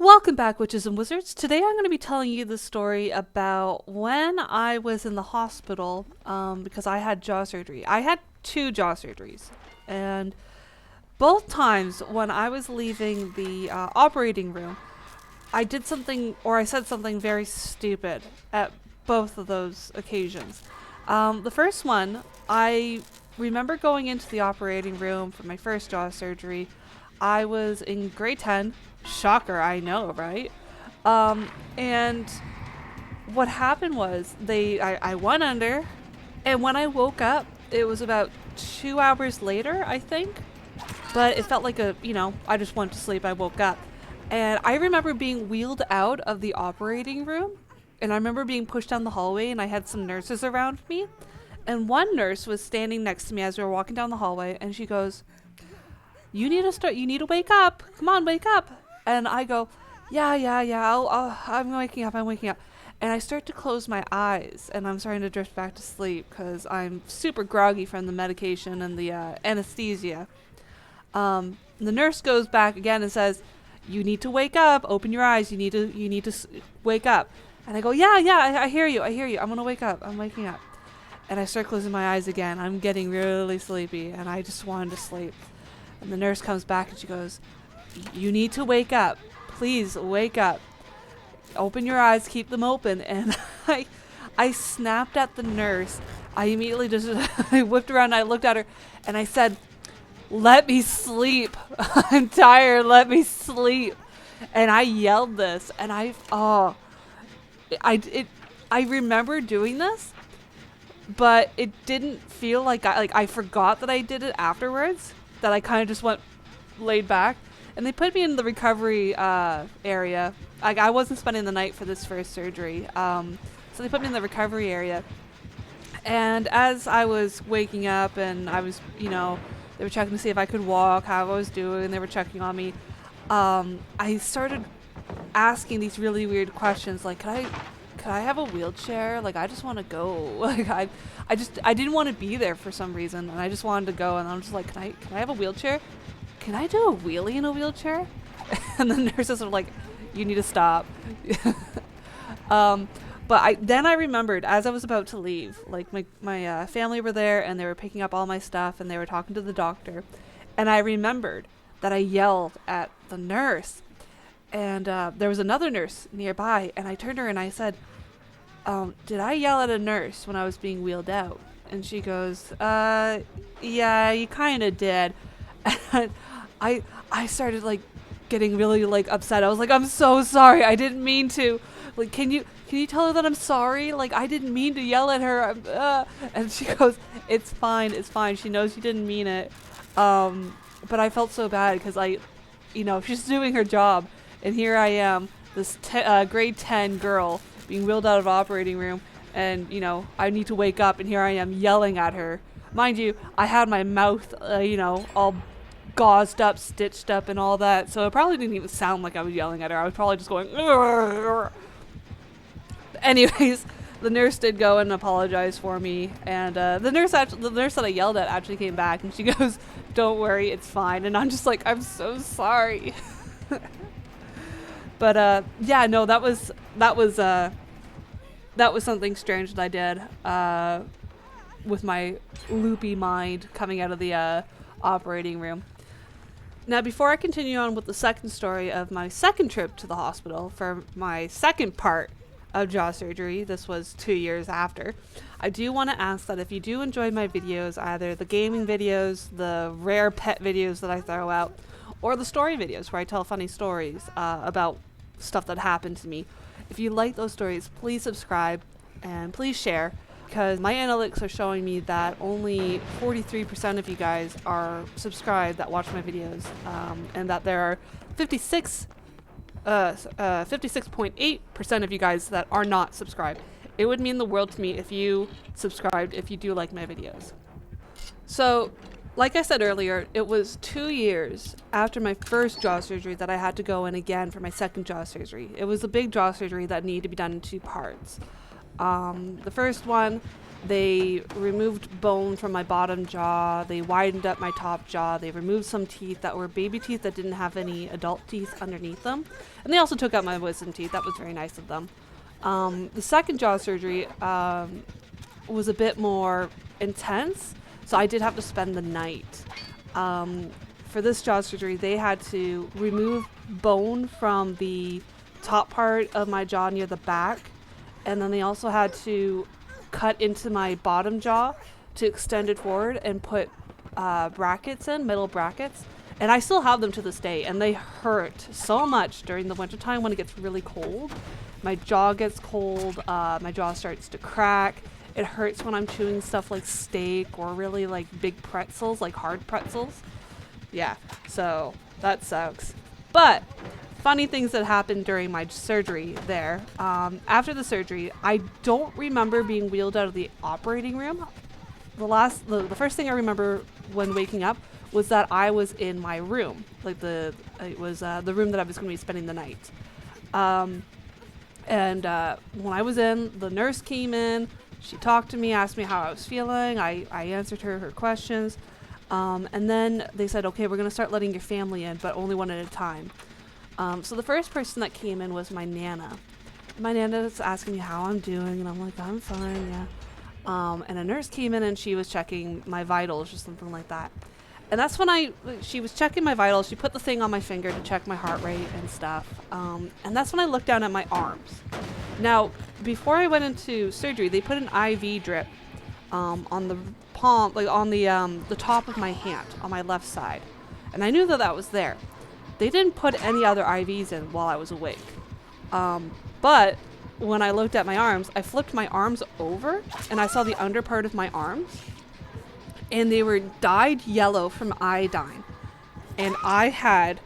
Welcome back, Witches and Wizards. Today I'm going to be telling you the story about when I was in the hospital because I had jaw surgery. I had two jaw surgeries, and both times when I was leaving the operating room, I did something or I said something very stupid at both of those occasions. The first one, I remember going into the operating room for my first jaw surgery. I was in grade 10. Shocker, I know, right? And what happened was I went under, and when I woke up, it was about 2 hours later, I think. But it felt like I just went to sleep. I woke up, and I remember being wheeled out of the operating room, and I remember being pushed down the hallway, and I had some nurses around me, and one nurse was standing next to me as we were walking down the hallway, and she goes, you need to wake up. Come on, wake up. And I go, yeah, I'm waking up. And I start to close my eyes, and I'm starting to drift back to sleep because I'm super groggy from the medication and the anesthesia. The nurse goes back again and says, you need to wake up. Open your eyes. You need to wake up. And I go, yeah, I hear you. I'm going to wake up. I'm waking up. And I start closing my eyes again. I'm getting really sleepy, and I just wanted to sleep. And the nurse comes back and she goes, you need to wake up. Please wake up. Open your eyes, keep them open. And I snapped at the nurse. I immediately just I whipped around and I looked at her and I said, let me sleep. I'm tired, let me sleep. And I yelled this, and I remember doing this, but it didn't feel like I forgot that I did it afterwards, that I kind of just went laid back. And they put me in the recovery area. I wasn't spending the night for this first surgery. So they put me in the recovery area. And as I was waking up and I was, they were checking to see if I could walk, how I was doing. They were checking on me. I started asking these really weird questions like, could I have a wheelchair? Like, I just want to go. Like, I didn't want to be there for some reason, and I just wanted to go. And I'm just like, can I have a wheelchair? Can I do a wheelie in a wheelchair? And the nurses are like, you need to stop. But then I remembered as I was about to leave, like my family were there and they were picking up all my stuff and they were talking to the doctor. And I remembered that I yelled at the nurse. And there was another nurse nearby, and I turned to her and I said, did I yell at a nurse when I was being wheeled out? And she goes, yeah, you kind of did. And I started getting really upset. I was like, I'm so sorry. I didn't mean to. Like, can you tell her that I'm sorry? Like, I didn't mean to yell at her. And she goes, it's fine. She knows you didn't mean it. But I felt so bad because she's doing her job. And here I am, this grade 10 girl being wheeled out of operating room. And, I need to wake up. And here I am yelling at her. Mind you, I had my mouth, all gauzed up, stitched up, and all that. So it probably didn't even sound like I was yelling at her. I was probably just going, "Arr!" Anyways, the nurse did go and apologize for me. And the nurse that I yelled at actually came back. And she goes, don't worry, it's fine. And I'm just like, I'm so sorry. But yeah, no, that was something strange that I did with my loopy mind coming out of the operating room. Now, before I continue on with the second story of my second trip to the hospital for my second part of jaw surgery, this was 2 years after, I do want to ask that if you do enjoy my videos, either the gaming videos, the rare pet videos that I throw out, or the story videos where I tell funny stories about stuff that happened to me, if you like those stories, please subscribe and please share, because my analytics are showing me that only 43% of you guys are subscribed that watch my videos, and that there are 56.8% of you guys that are not subscribed. It would mean the world to me if you subscribed, if you do like my videos. So, like I said earlier, it was 2 years after my first jaw surgery that I had to go in again for my second jaw surgery. It was a big jaw surgery that needed to be done in 2 parts. The first one, they removed bone from my bottom jaw. They widened up my top jaw. They removed some teeth that were baby teeth that didn't have any adult teeth underneath them. And they also took out my wisdom teeth. That was very nice of them. The second jaw surgery was a bit more intense, so I did have to spend the night. For this jaw surgery, they had to remove bone from the top part of my jaw near the back, and then they also had to cut into my bottom jaw to extend it forward and put brackets in, metal brackets. And I still have them to this day, and they hurt so much during the wintertime when it gets really cold. My jaw gets cold, my jaw starts to crack. It hurts when I'm chewing stuff like steak or really like big pretzels, like hard pretzels. Yeah, so that sucks. But funny things that happened during my surgery there. After the surgery, I don't remember being wheeled out of the operating room. The first thing I remember when waking up was that I was in my room. Like it was the room that I was going to be spending the night. And when I was in, the nurse came in. She talked to me, asked me how I was feeling. I answered her questions. And then they said, okay, we're going to start letting your family in, but only one at a time. So the first person that came in was my Nana. My Nana was asking me how I'm doing, and I'm like, I'm fine, yeah. And a nurse came in, and she was checking my vitals or something like that. And that's when she was checking my vitals. She put the thing on my finger to check my heart rate and stuff. And that's when I looked down at my arms. Now, before I went into surgery, they put an IV drip on the palm, like on the top of my hand on my left side. And I knew that that was there. They didn't put any other IVs in while I was awake. But when I looked at my arms, I flipped my arms over and I saw the under part of my arms. And they were dyed yellow from iodine. And I had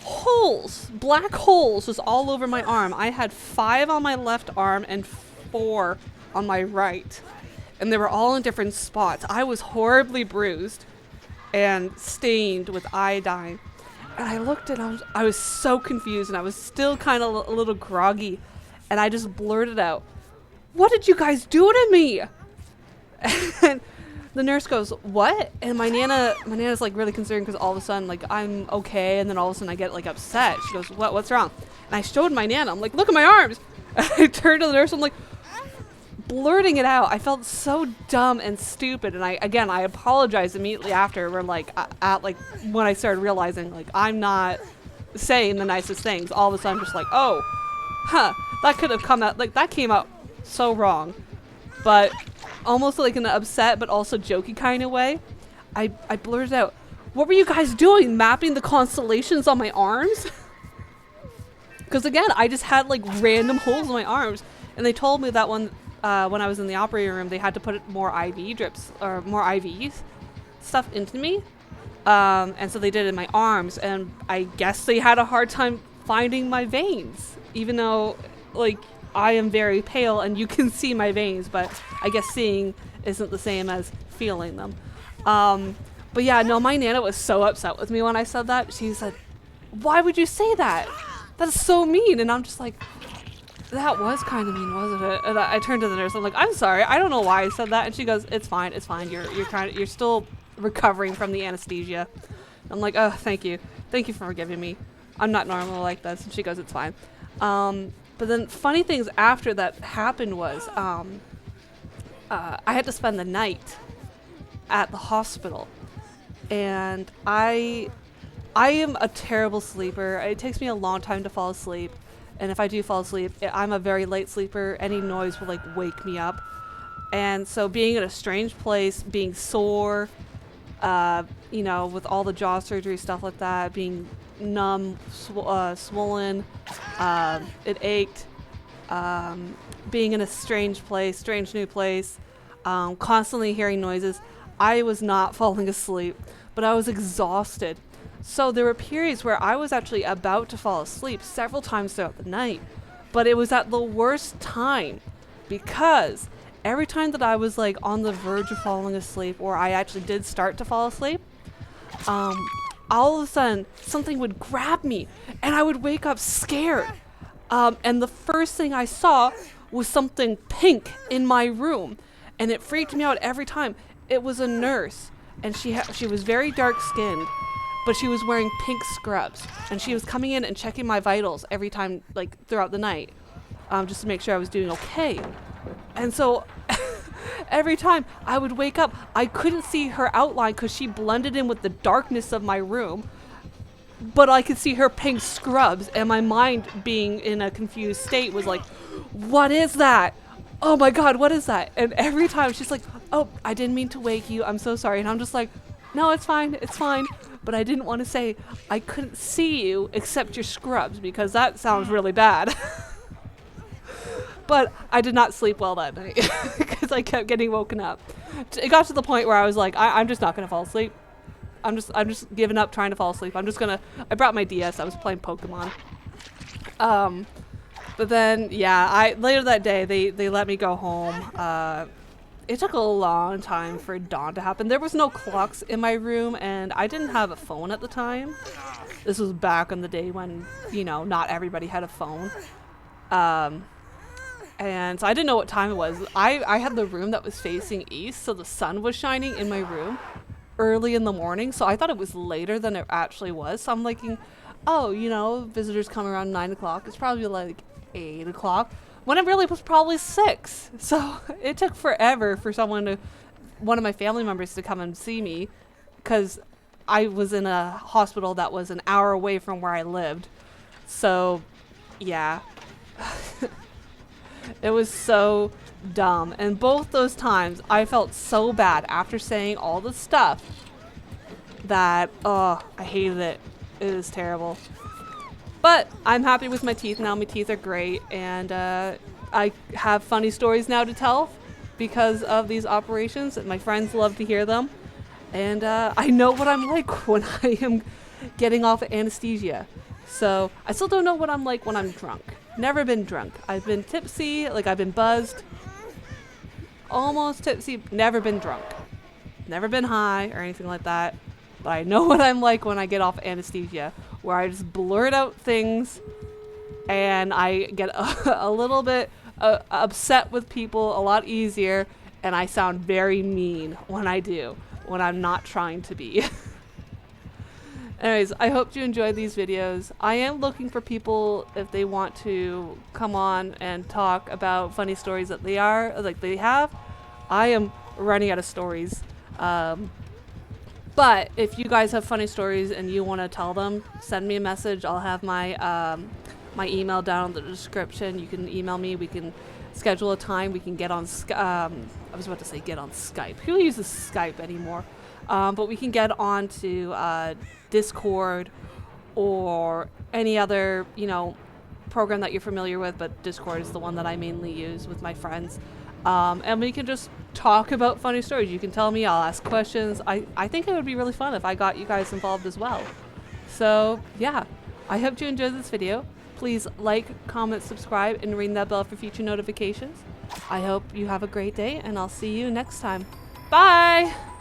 holes, black holes just all over my arm. I had 5 on my left arm and 4 on my right. And they were all in different spots. I was horribly bruised and stained with iodine. And I looked and I was so confused, and I was still kind of a little groggy. And I just blurted out, "What did you guys do to me?" And the nurse goes, "What?" And my Nana's like really concerned because all of a sudden, like, I'm okay, and then all of a sudden I get like upset. She goes, What's wrong?" And I showed my Nana. I'm like, "Look at my arms." And I turned to the nurse. I'm like, blurting it out. I felt so dumb and stupid, and I apologized immediately after. We're like when I started realizing like I'm not saying the nicest things. All of a sudden, I'm just like, oh, that could have come out like that came out so wrong, but almost like in an upset but also jokey kind of way. I blurted out, "What were you guys doing? Mapping the constellations on my arms?" Because again, I just had like random holes in my arms, and they told me that when I was in the operating room, they had to put more IV drips or more IVs stuff into me. And so they did it in my arms, and I guess they had a hard time finding my veins, even though like I am very pale and you can see my veins, but I guess seeing isn't the same as feeling them. But yeah, no, my Nana was so upset with me when I said that. She said, "Why would you say that? That's so mean." And I'm just like, that was kind of mean, wasn't it? And I turned to the nurse. I'm like, "I'm sorry. I don't know why I said that." And she goes, It's fine. You're still recovering from the anesthesia." I'm like, "Oh, thank you for forgiving me. I'm not normal like this." And she goes, "It's fine." But then funny things after that happened was I had to spend the night at the hospital, and I am a terrible sleeper. It takes me a long time to fall asleep. And if I do fall asleep, I'm a very light sleeper. Any noise will like wake me up. And so being in a strange place, being sore, with all the jaw surgery, stuff like that, being numb, swollen, it ached, being in a strange new place, constantly hearing noises. I was not falling asleep, but I was exhausted. So there were periods where I was actually about to fall asleep several times throughout the night, but it was at the worst time, because every time that I was like on the verge of falling asleep, or I actually did start to fall asleep, all of a sudden something would grab me and I would wake up scared. And the first thing I saw was something pink in my room, and it freaked me out every time. It was a nurse, and she was very dark skinned, but she was wearing pink scrubs, and she was coming in and checking my vitals every time, like throughout the night, just to make sure I was doing okay. And so every time I would wake up, I couldn't see her outline because she blended in with the darkness of my room, but I could see her pink scrubs, and my mind, being in a confused state, was like, what is that? Oh my God, what is that? And every time she's like, oh, I didn't mean to wake you, I'm so sorry. And I'm just like, no, it's fine, it's fine. But I didn't want to say I couldn't see you except your scrubs, because that sounds really bad. But I did not sleep well that night because I kept getting woken up. It got to the point where I was like, I'm just not going to fall asleep. I'm just giving up trying to fall asleep. I brought my DS. I was playing Pokemon. But then, yeah, later that day, they let me go home. It took a long time for dawn to happen. There was no clocks in my room, and I didn't have a phone at the time. This was back in the day when, you know, not everybody had a phone. And so I didn't know what time it was. I had the room that was facing east, so the sun was shining in my room early in the morning, so I thought it was later than it actually was. So I'm thinking, oh, you know, visitors come around 9 o'clock. It's probably like 8 o'clock, when it really was probably 6. So it took forever for one of my family members to come and see me, because I was in a hospital that was an hour away from where I lived. So, yeah. It was so dumb. And both those times, I felt so bad after saying all the stuff that, oh, I hated it. It was terrible. But I'm happy with my teeth now. My teeth are great. And I have funny stories now to tell because of these operations. My friends love to hear them. And I know what I'm like when I am getting off anesthesia. So I still don't know what I'm like when I'm drunk. Never been drunk. I've been tipsy, like I've been buzzed. Almost tipsy. Never been drunk. Never been high or anything like that. But I know what I'm like when I get off anesthesia, where I just blurt out things and I get a little bit upset with people a lot easier, and I sound very mean when I'm not trying to be. Anyways, I hope you enjoyed these videos. I am looking for people if they want to come on and talk about funny stories that they have. I am running out of stories. But if you guys have funny stories and you want to tell them, send me a message. I'll have my my email down in the description. You can email me. We can schedule a time. We can get on I was about to say get on Skype. Who uses Skype anymore? But we can get on to Discord or any other, you know, program that you're familiar with, but Discord is the one that I mainly use with my friends. And we can just talk about funny stories. You can tell me, I'll ask questions. I think it would be really fun if I got you guys involved as well. So yeah, I hope you enjoyed this video. Please like, comment, subscribe, and ring that bell for future notifications. I hope you have a great day, and I'll see you next time. Bye!